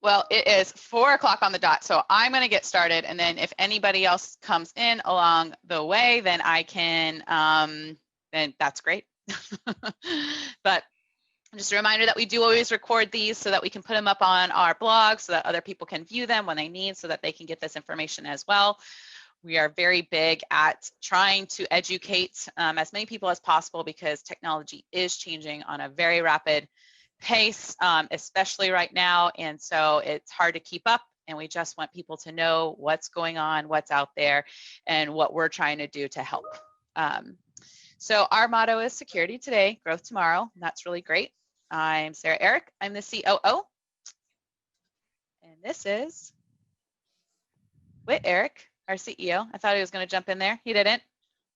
Well, it is 4 o'clock on the dot, so I'm going to get started, and then if anybody else comes in along the way, then I can, then that's great. But just a reminder that we do always record these so that we can put them up on our blog so that other people can view them when they need, so that they can get this information as well. We are very big at trying to educate as many people as possible, because technology is changing on a very rapid pace, especially right now. And so it's hard to keep up, and we just want people to know what's going on, what's out there, and what we're trying to do to help. So our motto is security today, growth tomorrow. And that's really great. I'm Sarah Eric. I'm the COO. And this is Whit Eric, our CEO. I thought he was going to jump in there. He didn't.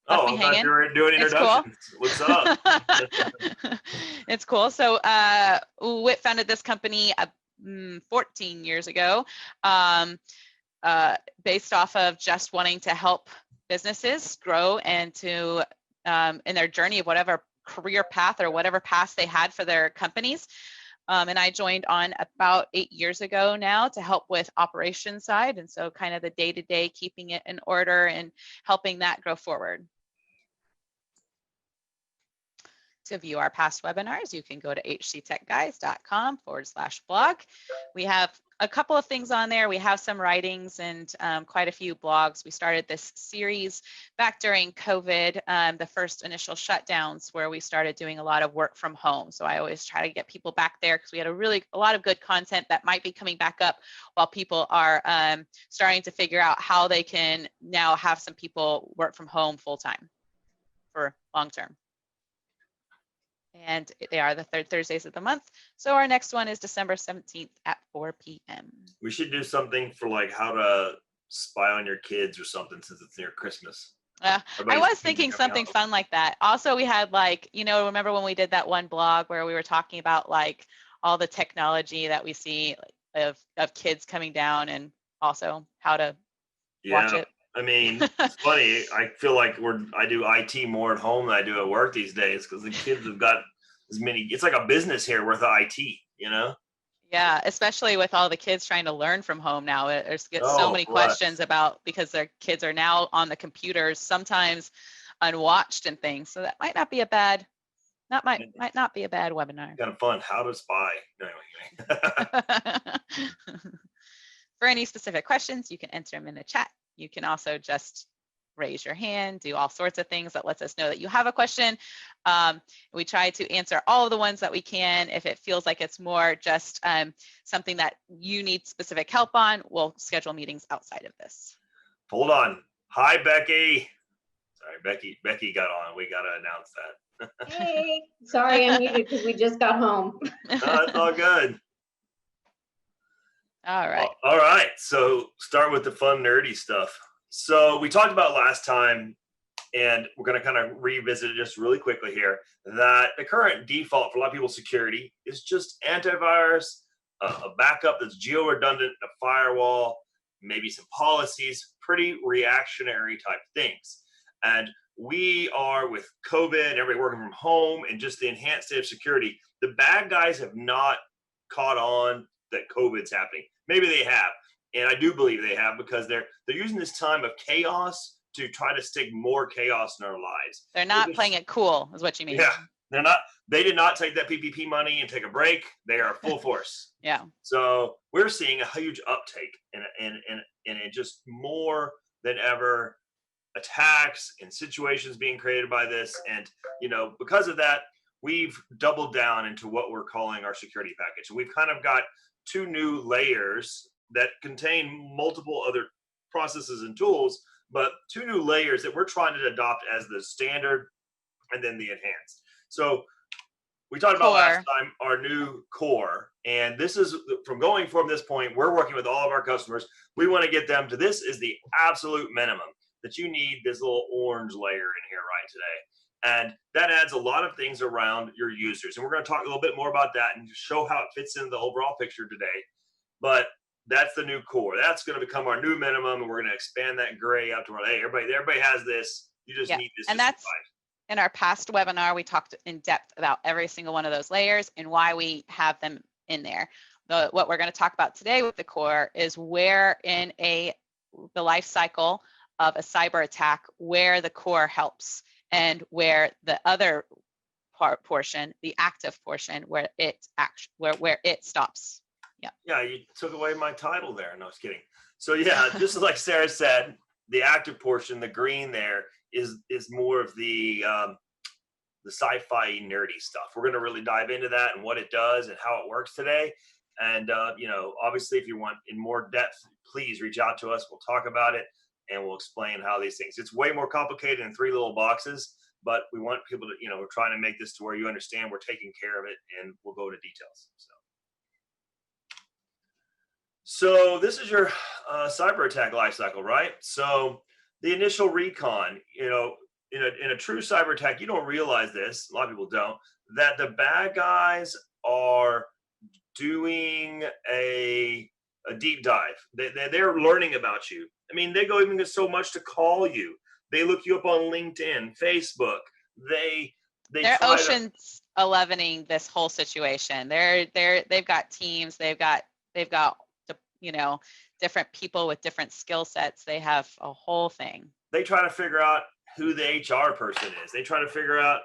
Oh, I thought you were doing introductions. Cool. What's up? It's cool. So Whit founded this company 14 years ago, based off of just wanting to help businesses grow and to in their journey of whatever career path or whatever paths they had for their companies. And I joined on about 8 years ago now to help with operations side. And so kind of the day-to-day, keeping it in order and helping that grow forward. To view our past webinars, you can go to hctechguys.com/blog. We have a couple of things on there. We have some writings and quite a few blogs. We started this series back during COVID, the first initial shutdowns, where we started doing a lot of work from home. So I always try to get people back there, because we had a lot of good content that might be coming back up while people are starting to figure out how they can now have some people work from home full time for long term. And they are the third Thursdays of the month. So our next one is December 17th at 4 p.m. We should do something for like how to spy on your kids or something, since it's near Christmas. I was thinking something fun like that. Also, we had like, remember when we did that one blog where we were talking about like all the technology that we see of kids coming down, and also how to watch it. I mean, it's funny. I feel like I do IT more at home than I do at work these days, because the kids have got as many. It's like a business here worth of IT, Yeah, especially with all the kids trying to learn from home now. There's so many questions about, because their kids are now on the computers, sometimes unwatched and things. So that might not be a bad, might not be a bad webinar. Kind of fun. How to spy. Anyway. For any specific questions, you can enter them in the chat. You can also just raise your hand, do all sorts of things that lets us know that you have a question. We try to answer all of the ones that we can. If it feels like it's more just something that you need specific help on, we'll schedule meetings outside of this. Hold on. Hi, Becky. Sorry, Becky got on. We got to announce that. Hey, sorry, I'm muted because we just got home. It's all good. All right. All right. So start with the fun, nerdy stuff. So we talked about last time, and we're going to kind of revisit it just really quickly here, that the current default for a lot of people's security is just antivirus, a backup that's geo-redundant, a firewall, maybe some policies, pretty reactionary type things. And we are, with COVID and everybody working from home and just the enhanced state of security, the bad guys have not caught on that COVID's happening. Maybe they have, and I do believe they have, because they're using this time of chaos to try to stick more chaos in our lives. They're not playing it cool, is what you mean. Yeah, they're not. They did not take that PPP money and take a break. They are full force. Yeah. So we're seeing a huge uptake and just more than ever attacks and situations being created by this. And, because of that, we've doubled down into what we're calling our security package. We've kind of got 2 new layers that contain multiple other processes and tools, but 2 new layers that we're trying to adopt as the standard, and then the enhanced. So we talked about last time our new core, and this is from this point, we're working with all of our customers. We want to get them to, this is the absolute minimum that you need, this little orange layer in here right today. And that adds a lot of things around your users. And we're going to talk a little bit more about that and show how it fits into the overall picture today. But that's the new core. That's going to become our new minimum. And we're going to expand that gray out to where, hey, everybody has this. You just need this. And that's in our past webinar, we talked in depth about every single one of those layers and why we have them in there. what we're going to talk about today with the core is where in the life cycle of a cyber attack, where the core helps and where the other portion, the active portion, where it stops. Yeah, you took away my title there. No, I was kidding. So yeah, just like Sarah said, the active portion, the green there, is more of the sci-fi nerdy stuff. We're going to really dive into that and what it does and how it works today. And obviously, if you want in more depth, please reach out to us. We'll talk about it and we'll explain how these things. It's way more complicated in 3 little boxes, but we want people to, we're trying to make this to where you understand we're taking care of it, and we'll go to details. So this is your cyber attack life cycle, right? So the initial recon, in a true cyber attack, you don't realize this, a lot of people don't, that the bad guys are doing a deep dive. They're learning about you. I mean, they go even so much to call you. They look you up on LinkedIn, Facebook. They're Ocean's 11ing this whole situation. They've got teams. They've got different people with different skill sets. They have a whole thing. They try to figure out who the HR person is. They try to figure out,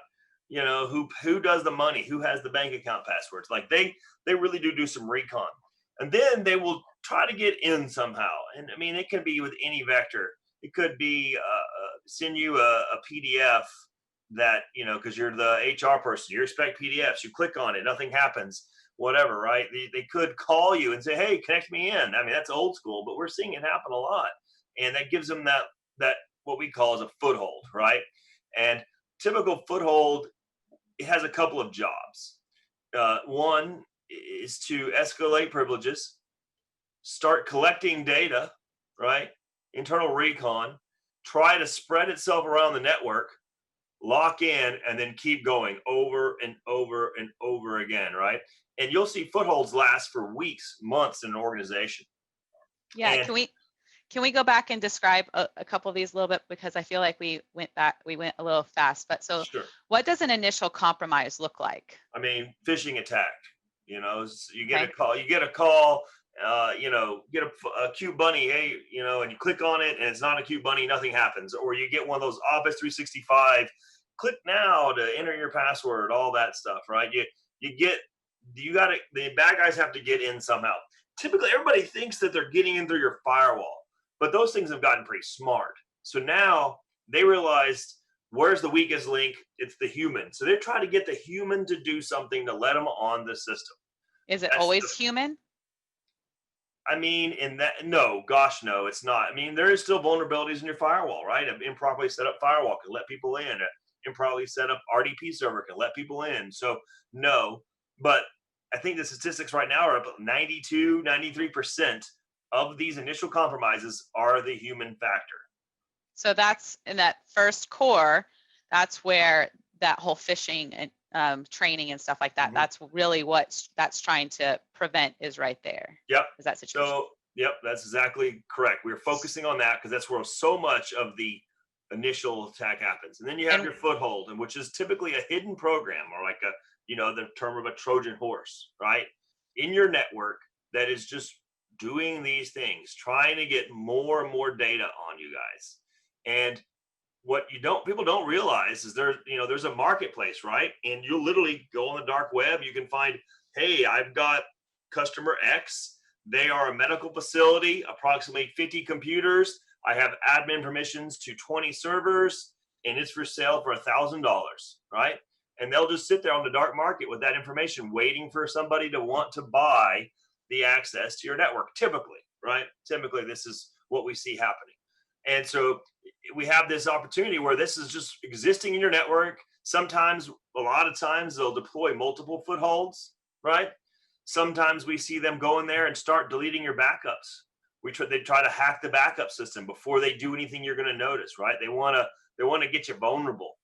who does the money, who has the bank account passwords. Like they really do some recon, and then they will try to get in somehow. And I mean, it can be with any vector. It could be send you a PDF that, because you're the HR person, you expect PDFs, you click on it, nothing happens. Whatever, right? They could call you and say, hey, connect me in. I mean, that's old school, but we're seeing it happen a lot. And that gives them that what we call as a foothold, right? And typical foothold, it has a couple of jobs. One is to escalate privileges, start collecting data, right? Internal recon, try to spread itself around the network, lock in, and then keep going over and over and over again, right? And you'll see footholds last for weeks, months in an organization. Yeah, and can we go back and describe a couple of these a little bit, because I feel like we went a little fast. But so sure. What does an initial compromise look like? I mean, phishing attack. You get a call. You get a call. Get a cute bunny, hey, and you click on it, and it's not a cute bunny. Nothing happens. Or you get one of those Office 365. Click now to enter your password. All that stuff, right? The bad guys have to get in somehow. Typically, everybody thinks that they're getting in through your firewall, but those things have gotten pretty smart. So now they realized, where's the weakest link? It's the human. So they're trying to get the human to do something to let them on the system. Is it always human? I mean, no, it's not. I mean, there is still vulnerabilities in your firewall, right? An improperly set up firewall can let people in. An improperly set up RDP server can let people in. So no, but I think the statistics right now are up 92, 93% of these initial compromises are the human factor. So that's in that first core, that's where that whole phishing and training and stuff like that, that's really that's trying to prevent is right there. Yep. Is that situation? So, yep, that's exactly correct. We're focusing on that because that's where so much of the initial attack happens. And then you have your foothold, and which is typically a hidden program, or like the term of a Trojan horse, right? In your network that is just doing these things, trying to get more and more data on you guys. And what people don't realize is there's a marketplace, right? And you'll literally go on the dark web. You can find, hey, I've got customer X. They are a medical facility, approximately 50 computers. I have admin permissions to 20 servers, and it's for sale for $1,000, right? And they'll just sit there on the dark market with that information, waiting for somebody to want to buy the access to your network, typically, right? Typically, this is what we see happening. And so we have this opportunity where this is just existing in your network. Sometimes, a lot of times, they'll deploy multiple footholds, right? Sometimes we see them go in there and start deleting your backups. They try to hack the backup system before they do anything you're going to notice, right? They want to get you vulnerable,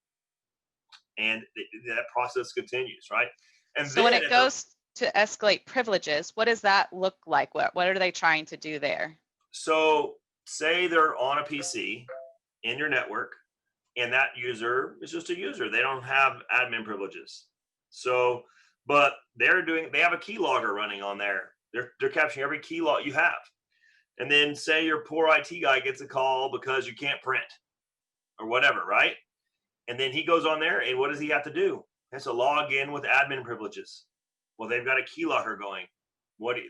and that process continues, right? And so when it goes to escalate privileges, what does that look like? What are they trying to do there? So say they're on a PC in your network, and that user is just a user. They don't have admin privileges. So, but they have a keylogger running on there, They're capturing every key log you have. And then say your poor IT guy gets a call because you can't print or whatever, right? And then he goes on there, and what does he have to do? He has to log in with admin privileges. Well, they've got a keylogger going.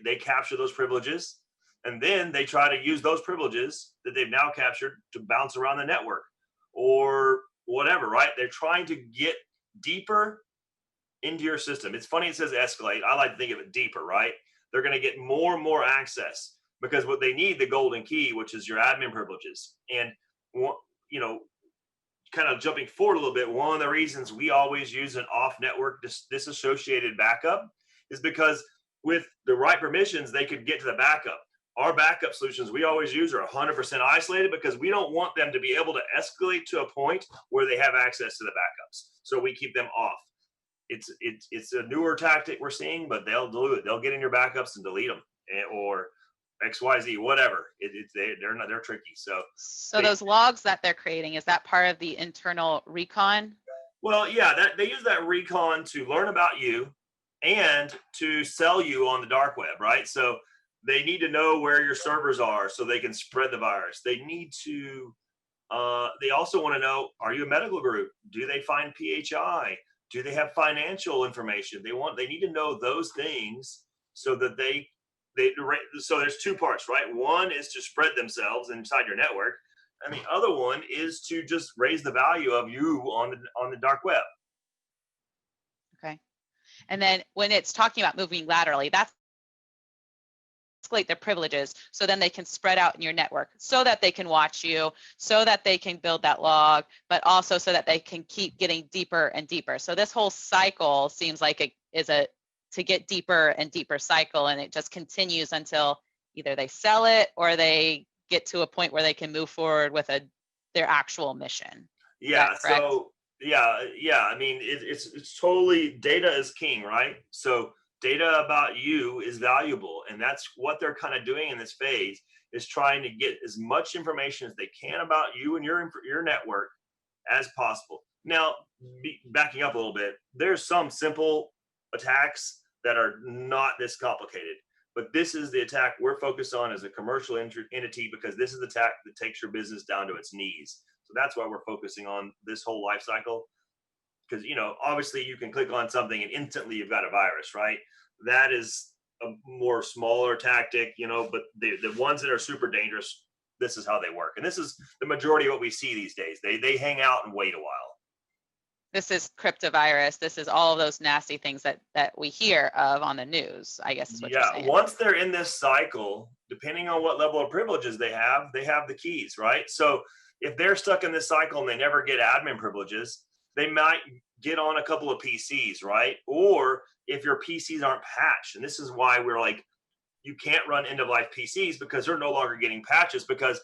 They capture those privileges, and then they try to use those privileges that they've now captured to bounce around the network or whatever, right? They're trying to get deeper into your system. It's funny it says escalate. I like to think of it deeper, right? They're going to get more and more access because what they need, the golden key, which is your admin privileges. And, you know, kind of jumping forward a little bit, one of the reasons we always use an off-network disassociated backup is because with the right permissions, they could get to the backup. Our backup solutions we always use are 100% isolated because we don't want them to be able to escalate to a point where they have access to the backups. So we keep them off. It's a newer tactic we're seeing, but they'll do it. They'll get in your backups and delete them, or XYZ, whatever. They're tricky. So those logs that they're creating, is that part of the internal recon? Well, yeah, they use that recon to learn about you and to sell you on the dark web, right? So they need to know where your servers are so they can spread the virus. They need to. They also want to know: are you a medical group? Do they find PHI? Do they have financial information? They need to know those things so that so there's two parts, right? One is to spread themselves inside your network, and the other one is to just raise the value of you on the dark web. Okay. And then when it's talking about moving laterally, that's escalate their privileges so then they can spread out in your network so that they can watch you, so that they can build that log, but also so that they can keep getting deeper and deeper. So this whole cycle seems like it is to get deeper and deeper cycle, and it just continues until either they sell it or they get to a point where they can move forward with their actual mission. Yeah. So yeah. I mean, it's totally, data is king, right? So data about you is valuable, and that's what they're kind of doing in this phase, is trying to get as much information as they can about you and your network as possible. Now, backing up a little bit, there's some simple attacks that are not this complicated, but this is the attack we're focused on as a commercial entity, because this is the attack that takes your business down to its knees. So that's why we're focusing on this whole life cycle. Because, obviously you can click on something and instantly you've got a virus, right? That is a more smaller tactic, but the ones that are super dangerous, this is how they work. And this is the majority of what we see these days. They hang out and wait a while. This is cryptovirus. This is all of those nasty things that we hear of on the news, I guess is what you're saying. Yeah, once they're in this cycle, depending on what level of privileges they have the keys, right? So if they're stuck in this cycle and they never get admin privileges, they might get on a couple of PCs, right? Or if your PCs aren't patched, and this is why we're like, you can't run end-of-life PCs because they're no longer getting patches, because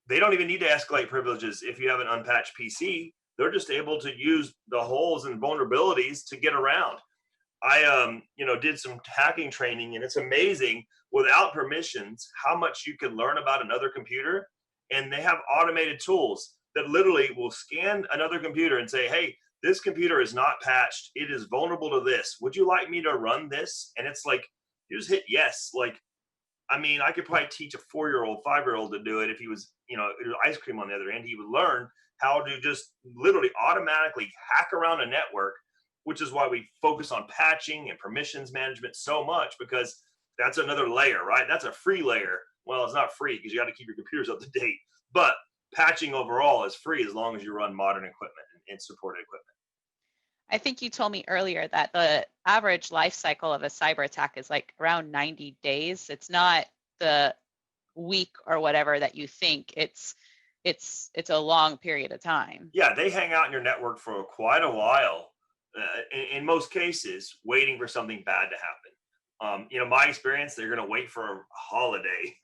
they don't even need to escalate privileges if you have an unpatched PC. They're just able to use the holes and vulnerabilities to get around. I did some hacking training, and it's amazing without permissions how much you can learn about another computer. And they have automated tools that literally will scan another computer and say, hey, this computer is not patched. It is vulnerable to this. Would you like me to run this? And it's like, you just hit yes. Like, I mean, I could probably teach a 4-year-old, 5-year-old to do it. If he was, ice cream on the other end, he would learn how to just literally automatically hack around a network, which is why we focus on patching and permissions management so much, because that's another layer, right? That's a free layer. Well, it's not free because you got to keep your computers up to date, but patching overall is free as long as you run modern equipment and supported equipment. I think you told me earlier that the average life cycle of a cyber attack is like around 90 days. It's not the week or whatever that you think. It's a long period of time. Yeah, they hang out in your network for quite a while, in most cases, waiting for something bad to happen. My experience, they're going to wait for a holiday.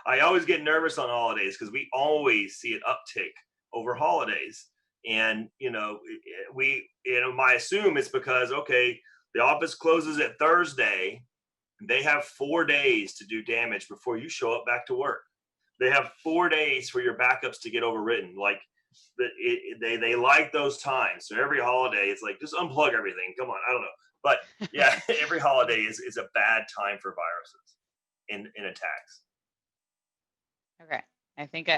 I always get nervous on holidays because we always see an uptick over holidays. And, my assume it's because, okay, the office closes at Thursday. They have 4 days to do damage before you show up back to work. They have 4 days for your backups to get overwritten. Like they like those times. So every holiday, it's like, just unplug everything. Come on. I don't know. But yeah, every holiday is a bad time for viruses in attacks. Okay. I think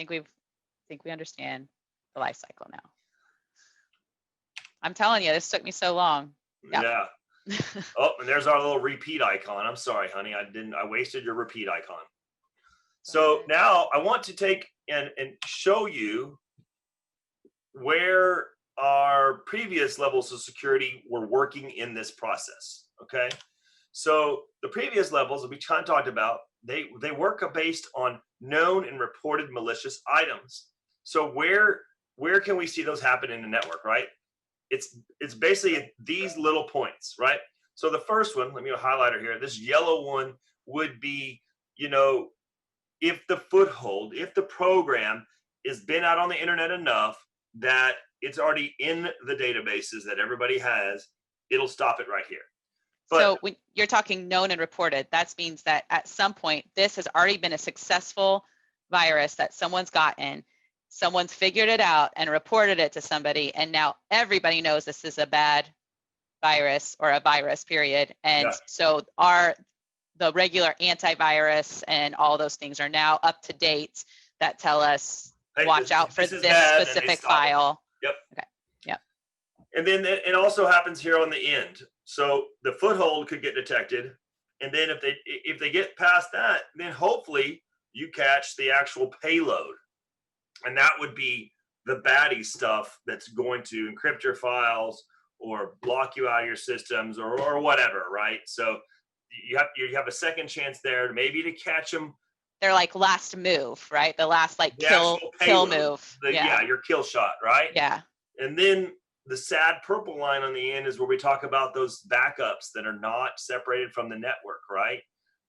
we understand the life cycle now. I'm telling you, this took me so long. Yep. Yeah. Oh, and there's our little repeat icon. I'm sorry, honey. I wasted your repeat icon. So now I want to take and show you where our previous levels of security were working in this process. Okay. So the previous levels that we kind of talked about, they work based on known and reported malicious items. So where can we see those happen in the network, right? It's basically these little points, right? So the first one, let me highlight it here. This yellow one would be, if the foothold, if the program has been out on the internet enough that it's already in the databases that everybody has, it'll stop it right here. But, so when you're talking known and reported, that means that at some point, this has already been a successful virus that someone's gotten. Someone's figured it out and reported it to somebody, and now everybody knows this is a bad virus or a virus, period. And Yeah. so the regular antivirus and all those things are now up to date that tell us, hey, watch out for this this bad, specific file. Yep. Okay. Yep. And then it also happens here on the end. So the foothold could get detected, and then if they get past that, then hopefully you catch the actual payload. And that would be the baddie stuff that's going to encrypt your files or block you out of your systems or whatever, right? So you have a second chance there, maybe to catch them. They're like last move, right? The last like The kill actual payload, move. Yeah, your kill shot, right? Yeah. And then the sad purple line on the end is where we talk about those backups that are not separated from the network, right?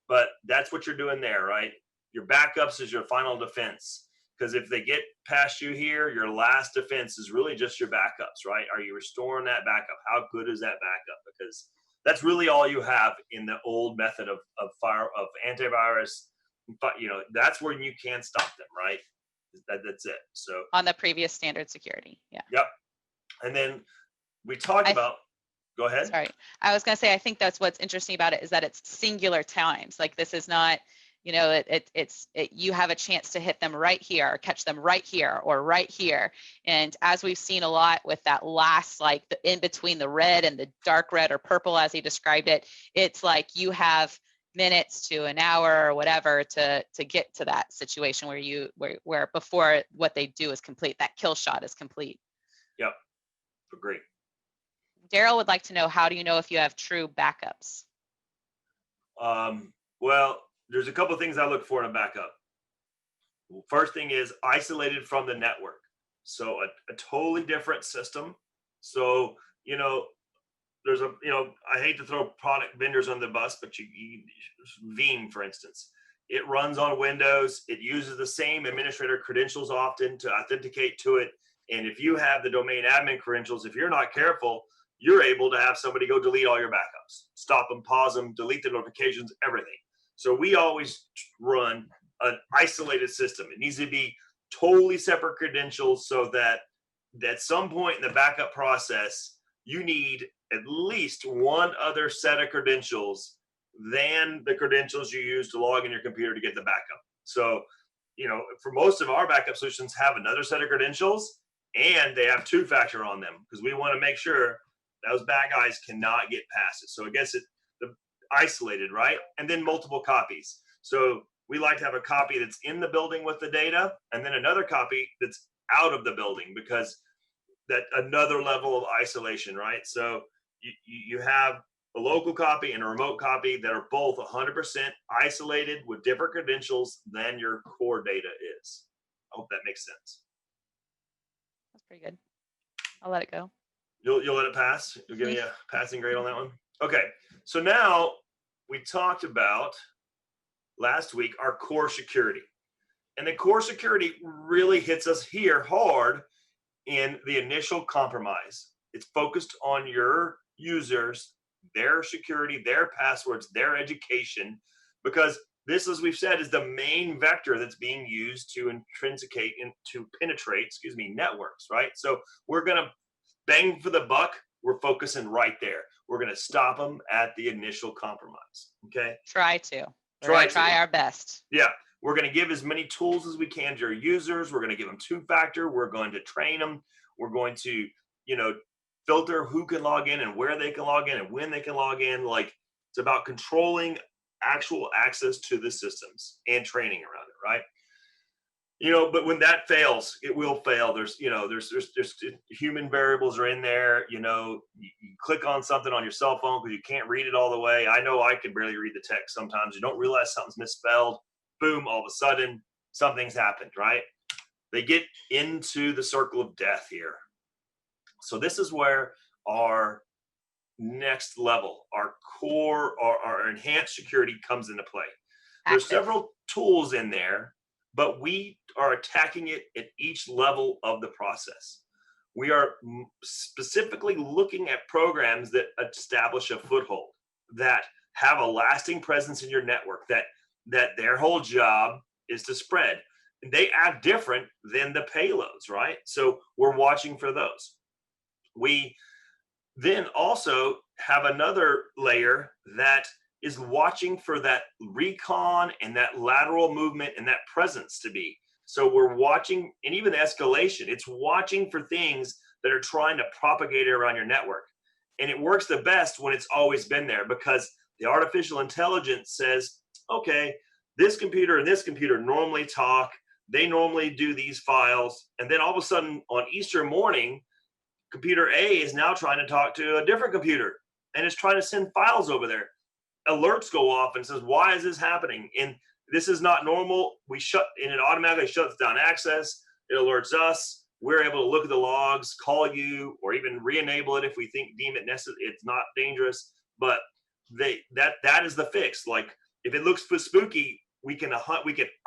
But that's what you're doing there, right? Your backups is your final defense. Because if they get past you here, your last defense is really just your backups, right? Are you restoring that backup? How good is that backup? Because that's really all you have in the old method of antivirus. But that's where you can stop them, right? That's it. So on the previous standard security, yeah. Yep. And then we talked about. Go ahead. Sorry, I was going to say, I think that's what's interesting about it is that it's singular times. Like this is not. You have a chance to hit them right here, or catch them right here, or right here. And as we've seen a lot with that last, like the in between the red and the dark red or purple, as he described it, it's like you have minutes to an hour or whatever to get to that situation where before what they do is complete, that kill shot is complete. Yep, agree. Daryl would like to know, how do you know if you have true backups? Well, there's a couple of things I look for in a backup. First thing is isolated from the network. So a totally different system. So, there's I hate to throw product vendors on the bus, but Veeam, for instance, it runs on Windows. It uses the same administrator credentials often to authenticate to it. And if you have the domain admin credentials, if you're not careful, you're able to have somebody go delete all your backups, stop them, pause them, delete the notifications, everything. So we always run an isolated system. It needs to be totally separate credentials so that at some point in the backup process, you need at least one other set of credentials than the credentials you use to log in your computer to get the backup. So, for most of our backup solutions have another set of credentials, and they have two-factor on them because we want to make sure those bad guys cannot get past it. So I guess isolated, right? And then multiple copies. So we like to have a copy that's in the building with the data, and then another copy that's out of the building, because that another level of isolation, right? So you have a local copy and a remote copy that are both 100% isolated with different credentials than your core data is. I hope that makes sense. That's pretty good. I'll let it go. You'll let it pass? You'll give me a passing grade on that one? Okay. So now we talked about last week our core security. And the core security really hits us here hard in the initial compromise. It's focused on your users, their security, their passwords, their education, because this, as we've said, is the main vector that's being used to penetrate networks, right? So we're going to bang for the buck we're focusing right there. We're going to stop them at the initial compromise. Okay. Try to. We're gonna try our best. Yeah. We're going to give as many tools as we can to our users. We're going to give them two-factor. We're going to train them. We're going to, filter who can log in and where they can log in and when they can log in. Like, it's about controlling actual access to the systems and training around it, right? But when that fails, it will fail. There's human variables are in there. You click on something on your cell phone because you can't read it all the way. I know I can barely read the text sometimes. You don't realize something's misspelled. Boom, all of a sudden, something's happened, right? They get into the circle of death here. So this is where our next level, our core, our enhanced security comes into play. There's several tools in there, but we are attacking it at each level of the process. We are specifically looking at programs that establish a foothold, that have a lasting presence in your network, that their whole job is to spread. And they act different than the payloads, right? So we're watching for those. We then also have another layer that is watching for that recon and that lateral movement and that presence to be. So we're watching, and even the escalation, it's watching for things that are trying to propagate around your network. And it works the best when it's always been there, because the artificial intelligence says, okay, this computer and this computer normally talk, they normally do these files. And then all of a sudden on Easter morning, computer A is now trying to talk to a different computer and is trying to send files over there. Alerts go off and says, why is this happening? And this is not normal. And it automatically shuts down access. It alerts us. We're able to look at the logs, call you, or even re-enable it if we deem it necessary. It's not dangerous, but that is the fix. Like, if it looks spooky, we can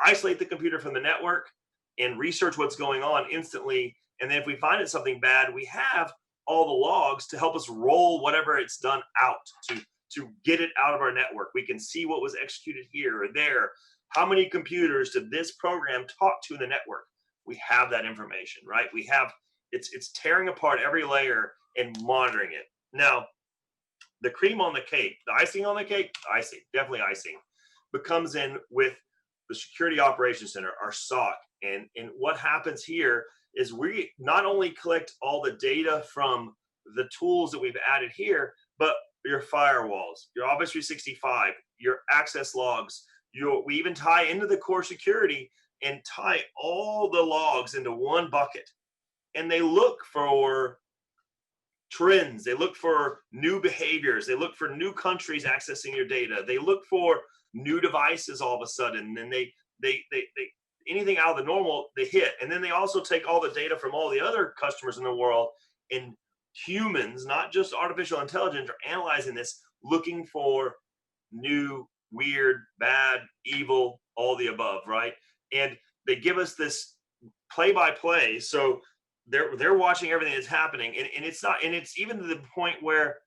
isolate the computer from the network and research what's going on instantly. And then if we find it something bad, we have all the logs to help us roll whatever it's done out to get it out of our network. We can see what was executed here or there. How many computers did this program talk to in the network? We have that information, right? We have, it's tearing apart every layer and monitoring it. Now, the cream on the cake, the icing on the cake, definitely icing, but comes in with the Security Operations Center, our SOC. And what happens here is we not only collect all the data from the tools that we've added here, but your firewalls, your Office 365, your access logs, we even tie into the core security and tie all the logs into one bucket. And they look for trends, they look for new behaviors, they look for new countries accessing your data, they look for new devices all of a sudden, and they anything out of the normal they hit. And then they also take all the data from all the other customers in the world, and humans, not just artificial intelligence, are analyzing this, looking for new, weird, bad, evil, all the above, right? And they give us this play-by-play. So they're watching everything that's happening, and it's even to the point where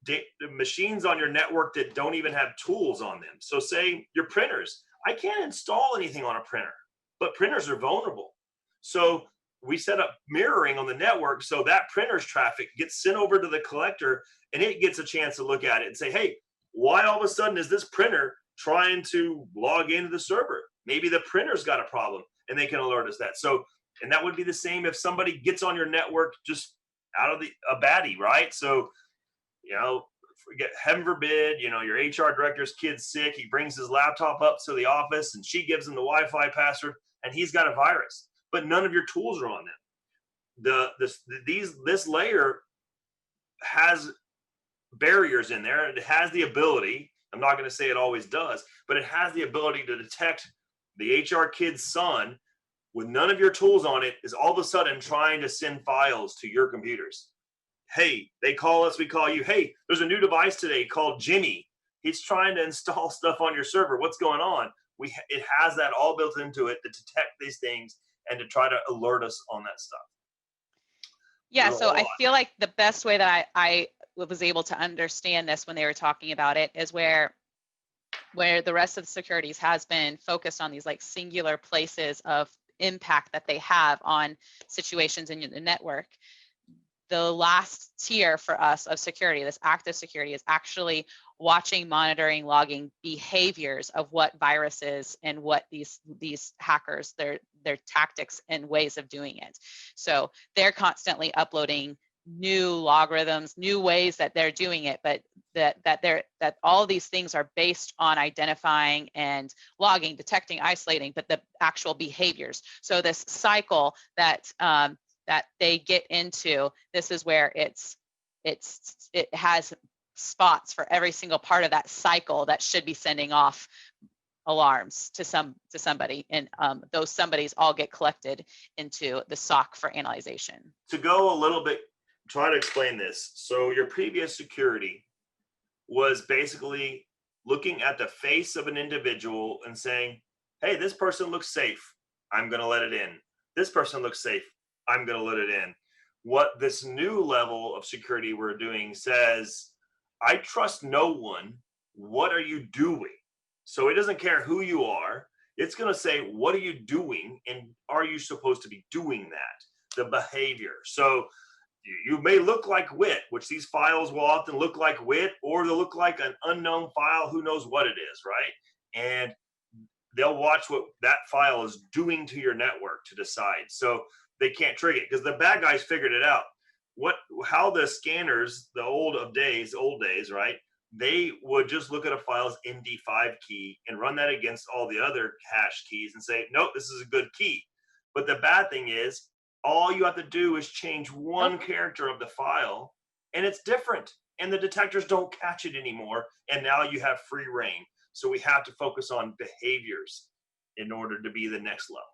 the machines on your network that don't even have tools on them. So say your printers, I can't install anything on a printer, but printers are vulnerable. So we set up mirroring on the network so that printer's traffic gets sent over to the collector, and it gets a chance to look at it and say, hey, why all of a sudden is this printer trying to log into the server? Maybe the printer's got a problem, and they can alert us that. So, and that would be the same if somebody gets on your network just out of a baddie, right? So, heaven forbid, your HR director's kid's sick. He brings his laptop up to the office and she gives him the Wi-Fi password, and he's got a virus, but none of your tools are on them. This layer has barriers in there. It has the ability, I'm not going to say it always does, but it has the ability to detect the HR kid's son with none of your tools on it is all of a sudden trying to send files to your computers. Hey, they call us, we call you. Hey, there's a new device today called Jimmy. He's trying to install stuff on your server. What's going on? It has that all built into it to detect these things and to try to alert us on that stuff. Yeah, so I feel like the best way that I was able to understand this when they were talking about it is where the rest of the securities has been focused on these like singular places of impact that they have on situations in the network. the last tier for us of security, this active security, is actually watching, monitoring, logging behaviors of what viruses and what these hackers, their tactics and ways of doing it. So they're constantly uploading new logarithms, new ways that they're doing it, but that all these things are based on identifying and logging, detecting, isolating, but the actual behaviors. So this cycle that that they get into, this is where it has spots for every single part of that cycle that should be sending off alarms to somebody, and those somebodies all get collected into the SOC for analyzation. To go a little bit, try to explain this. So your previous security was basically looking at the face of an individual and saying, hey, this person looks safe, I'm going to let it in. This person looks safe, I'm going to let it in. What this new level of security we're doing says, I trust no one. What are you doing? So it doesn't care who you are. It's going to say, what are you doing? And are you supposed to be doing that? The behavior. So you may look like WIT, which these files will often look like WIT, or they'll look like an unknown file, who knows what it is, right? And they'll watch what that file is doing to your network to decide. So they can't trigger it because the bad guys figured it out. How the scanners, the old days, right? They would just look at a file's MD5 key and run that against all the other hash keys and say, nope, this is a good key. But the bad thing is, all you have to do is change one character of the file and it's different. And the detectors don't catch it anymore. And now you have free reign. So we have to focus on behaviors in order to be the next level.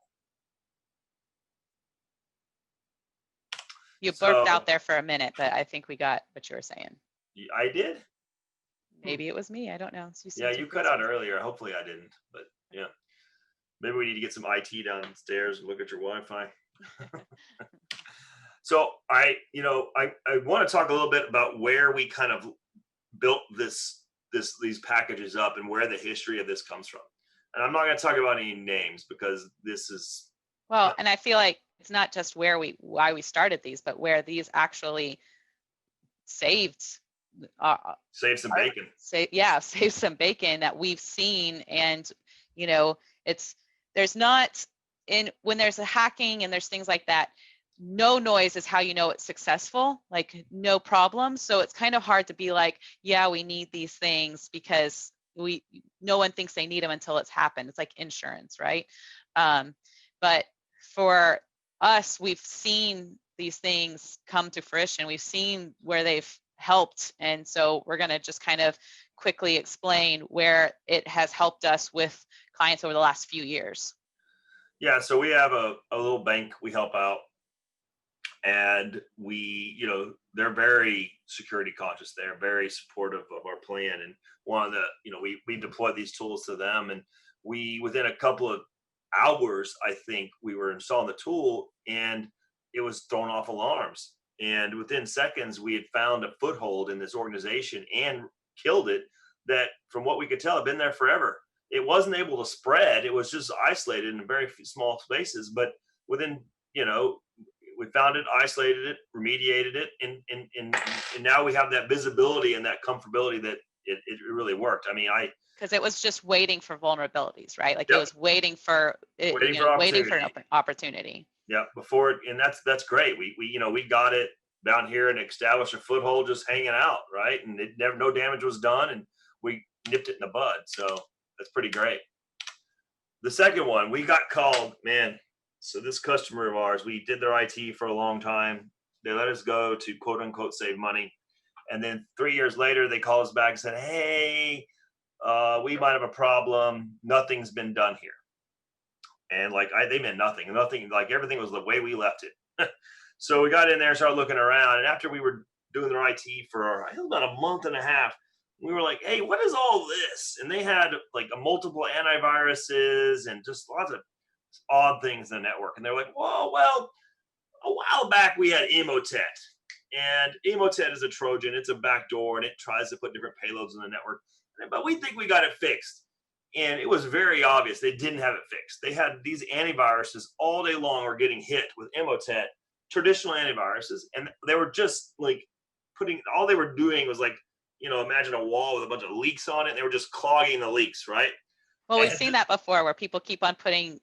You burped out there for a minute, but I think we got what you were saying. I did? Maybe it was me. I don't know. You cut out earlier. Hopefully I didn't, but yeah. Maybe we need to get some IT downstairs and look at your Wi-Fi. So I want to talk a little bit about where we kind of built these packages up and where the history of this comes from. And I'm not going to talk about any names because this is and I feel like it's not just why we started these, but where these actually saved some bacon. Save some bacon that we've seen. And there's not when there's a hacking and there's things like that, no noise is how you know it's successful, like no problem. So it's kind of hard to be like, yeah, we need these things because no one thinks they need them until it's happened. It's like insurance, right? But for us, we've seen these things come to fruition. We've seen where they've helped. And so we're going to just kind of quickly explain where it has helped us with clients over the last few years. Yeah, so we have a little bank we help out, and they're very security conscious. They're very supportive of our plan. And one of the, we deployed these tools to them, and within a couple of hours, I think we were installing the tool and it was throwing off alarms. And within seconds, we had found a foothold in this organization and killed it that, from what we could tell, had been there forever. It wasn't able to spread. It was just isolated in very small spaces. But within, we found it, isolated it, remediated it, and now we have that visibility and that comfortability that it really worked. I mean, because it was just waiting for vulnerabilities, right? Like It was waiting for an opportunity. Yeah, and that's great. We got it down here and established a foothold just hanging out, right? And no damage was done, and we nipped it in the bud. So that's pretty great. The second one, we got called, man. So this customer of ours, we did their IT for a long time. They let us go to quote unquote save money. And then 3 years later, they called us back and said, hey, we might have a problem. Nothing's been done here. And they meant nothing, like everything was the way we left it. So we got in there and started looking around. And after we were doing their IT for about a month and a half, we were like, hey, what is all this? And they had multiple antiviruses and just lots of odd things in the network. And they're like, whoa, well, a while back we had Emotet. And Emotet is a Trojan. It's a backdoor, and it tries to put different payloads in the network. But we think we got it fixed. And it was very obvious they didn't have it fixed. They had these antiviruses all day long were getting hit with Emotet, traditional antiviruses, and they were just like all they were doing was like, imagine a wall with a bunch of leaks on it. And they were just clogging the leaks, right? Well, we've And seen that before where people keep on putting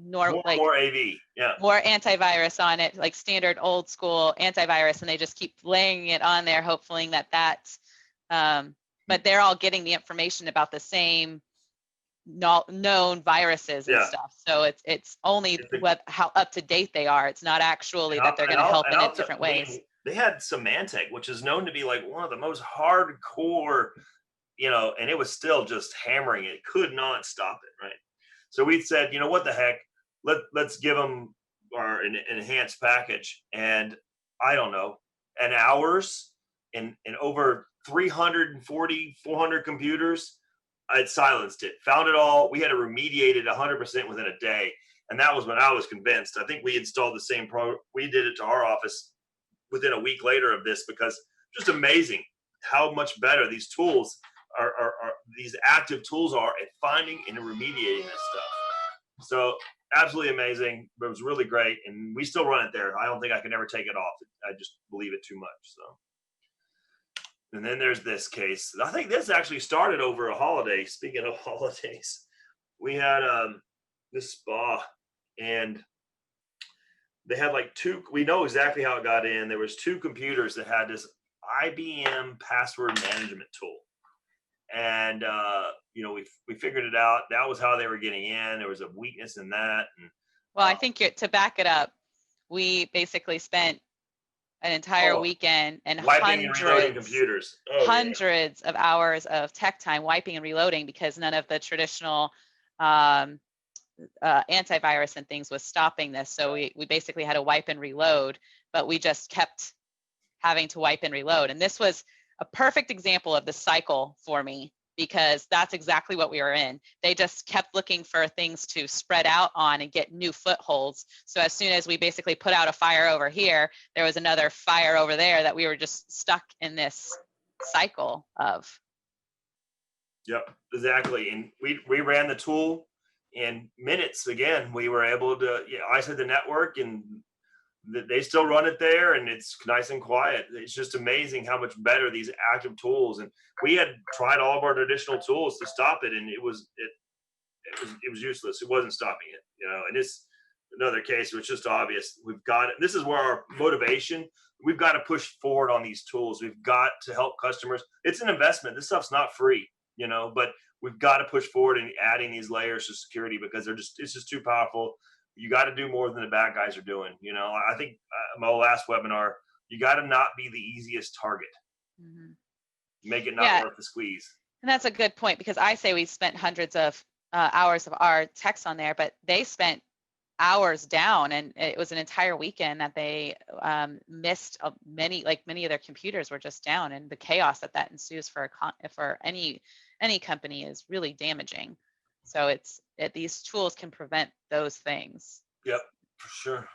more AV, yeah, more antivirus on it, like standard old school antivirus, and they just keep laying it on there, hoping that but they're all getting the information about the same known viruses and Yeah. stuff. So it's only how up to date they are. It's not actually that they're going to help in different ways. They had Symantec, which is known to be like one of the most hardcore, and it was still just hammering it. Could not stop it, right? So we said, what the heck? Let's give them our enhanced package. And I don't know, in hours, in over 340, 400 computers, I'd silenced it, found it all. We had to remediate it 100% within a day. And that was when I was convinced. I think we installed the same we did it to our office within a week later of this, because just amazing how much better these tools are these active tools are at finding and remediating this stuff. So absolutely amazing. It was really great. And we still run it there. I don't think I can ever take it off. I just believe it too much. So. And then there's this case. I think this actually started over a holiday. Speaking of holidays, we had this spa, and they had like we know exactly how it got in. There was 2 computers that had this IBM password management tool. And, we figured it out. That was how they were getting in. There was a weakness in that. And, well, I think to back it up, we basically spent an entire weekend and wiping and reloading computers. Hundreds of hours of tech time wiping and reloading, because none of the traditional antivirus and things was stopping this. So we basically had to wipe and reload, but we just kept having to wipe and reload. And this was a perfect example of the cycle for me, because that's exactly what we were in. They just kept looking for things to spread out on and get new footholds. So as soon as we basically put out a fire over here, there was another fire over there that we were just stuck in this cycle of. Yep, exactly. And we ran the tool in minutes. Again, we were able to isolate the network, and they still run it there, and it's nice and quiet. It's just amazing how much better these active tools. And we had tried all of our traditional tools to stop it, and it was useless. It wasn't stopping it, And it's another case where it's just obvious. We've got it. This is where our motivation. We've got to push forward on these tools. We've got to help customers. It's an investment. This stuff's not free, But we've got to push forward and adding these layers of security, because it's just too powerful. You got to do more than the bad guys are doing. I think my last webinar, you got to not be the easiest target. Mm-hmm. Make it not worth the squeeze. And that's a good point, because I say we spent hundreds of hours of our techs on there, but they spent hours down, and it was an entire weekend that they missed many of their computers were just down, and the chaos that ensues for any company is really damaging. So these tools can prevent those things. Yep, for sure.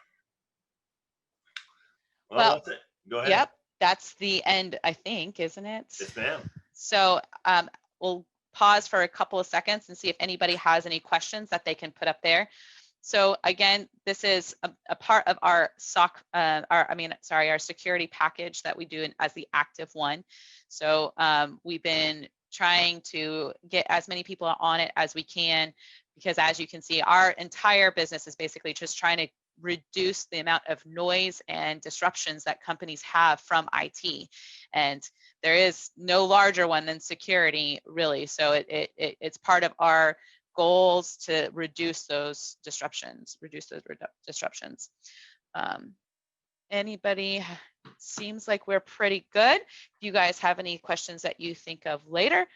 Well, that's it. Go ahead. Yep, that's the end, I think, isn't it? Yes, ma'am. So we'll pause for a couple of seconds and see if anybody has any questions that they can put up there. So again, this is a part of our our security package that we do as the active one. So we've been trying to get as many people on it as we can, because as you can see, our entire business is basically just trying to reduce the amount of noise and disruptions that companies have from IT. And there is no larger one than security, really. So it's part of our goals to reduce those disruptions, Anybody? Seems like we're pretty good. If you guys have any questions that you think of later,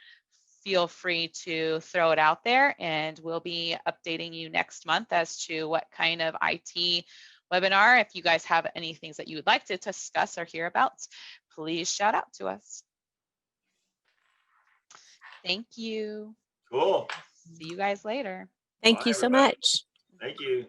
feel free to throw it out there, and we'll be updating you next month as to what kind of IT webinar. If you guys have any things that you would like to discuss or hear about, please shout out to us. Thank you. Cool. See you guys later. Thank you so much. Thank you.